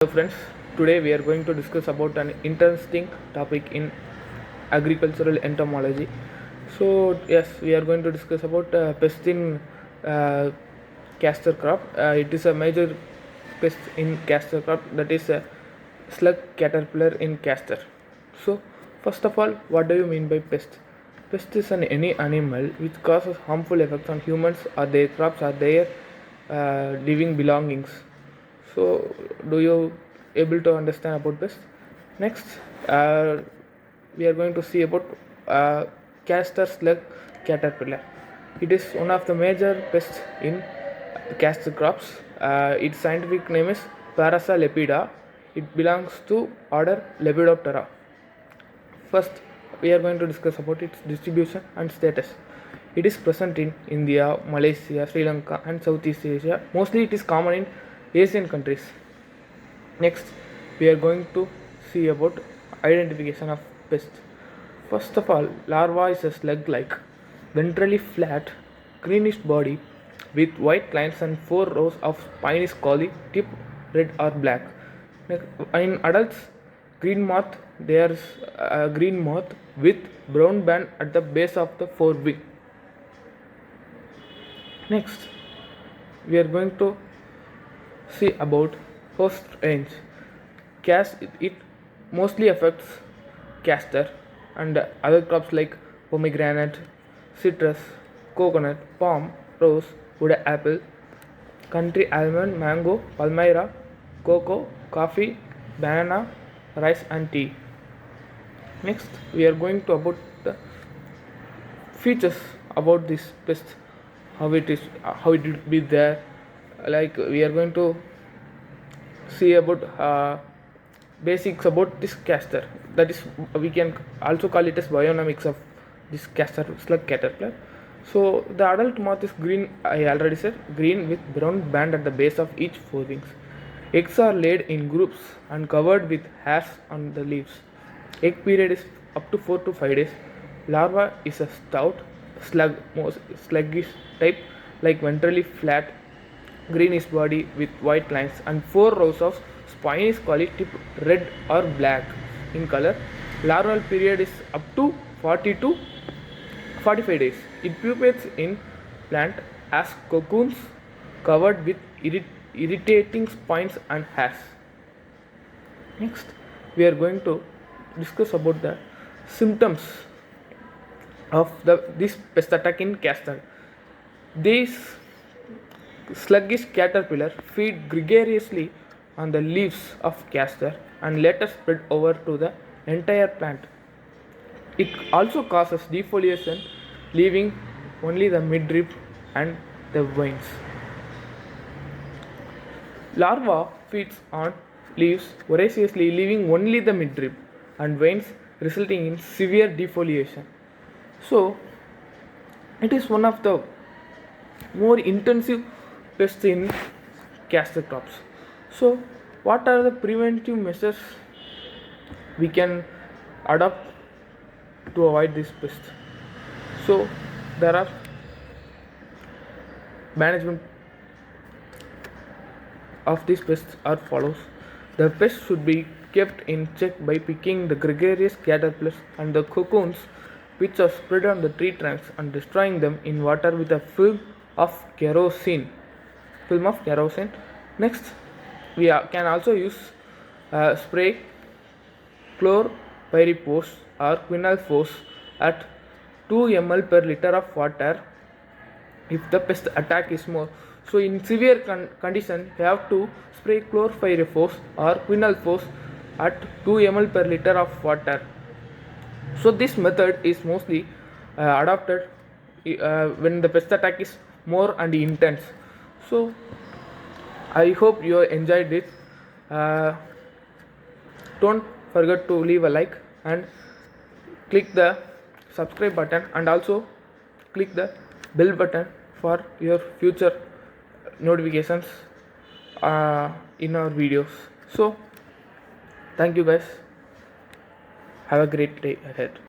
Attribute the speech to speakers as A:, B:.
A: Hello friends, today we are going to discuss about an interesting topic in agricultural entomology. So yes, we are going to discuss about pest in uh, castor crop. It is a major pest in castor crop, that is a slug caterpillar in castor. So first of all, what do you mean by pest? Pest is any animal which causes harmful effects on humans or their crops or their living belongings. So do you able to understand about this? Next, we are going to see about uh, castor slug caterpillar. It is one of the major pests in castor crops. Its scientific name is Parasa lepida. It belongs to order Lepidoptera. First, we are going to discuss about its distribution and status. It is present in India, Malaysia, Sri Lanka, and Southeast Asia. Mostly, it is common in Asian countries. Next, we are going to see about identification of pest. First of all, larva is a slug-like, ventrally flat, greenish body with white lines and 4 rows of spine is called tip red or black. In adults, green moth, there is a green moth with brown band at the base of the forewing. Next, we are going to see about host range. It mostly affects castor and other crops like pomegranate, citrus, coconut, palm, rose, wood apple, country almond, mango, palmyra, cocoa, coffee, banana, rice and tea. Next, we are going to about the features about this pest, how it will be there. Like we are going to see about basics about this castor. That is, we can also call it as bionomics of this castor slug caterpillar. So the adult moth is green, I already said, green with brown band at the base of each forewings. Eggs are laid in groups and covered with hairs on the leaves. Egg period is up to 4 to 5 days. Larva is a stout most sluggish type, like ventrally flat, greenish body with white lines and 4 rows of spine is called tip red or black in color. Larval period is up to 40 to 45 days. It pupates in plant as cocoons covered with irritating spines and hairs. Next, we are going to discuss about the symptoms of this pest attack in castor. These sluggish caterpillar feed gregariously on the leaves of castor and later spread over to the entire plant. It also causes defoliation, leaving only the midrib and the veins. Larva feeds on leaves voraciously, leaving only the midrib and veins, resulting in severe defoliation. So, it is one of the more intensive pests in castor crops. So, what are the preventive measures we can adopt to avoid this pest? So, there are management of these pests are follows. The pest should be kept in check by picking the gregarious caterpillars and the cocoons which are spread on the tree trunks and destroying them in water with a film of kerosene. Next, we can also use spray chlorpyrifos or quinalfos at 2 ml per liter of water if the pest attack is more. So in severe condition, you have to spray chlorpyrifos or quinalfos at 2 ml per liter of water. So this method is mostly adopted when the pest attack is more and intense. So I hope you enjoyed it. Don't forget to leave a like and click the subscribe button and also click the bell button for your future notifications in our videos. So thank you guys. Have a great day ahead.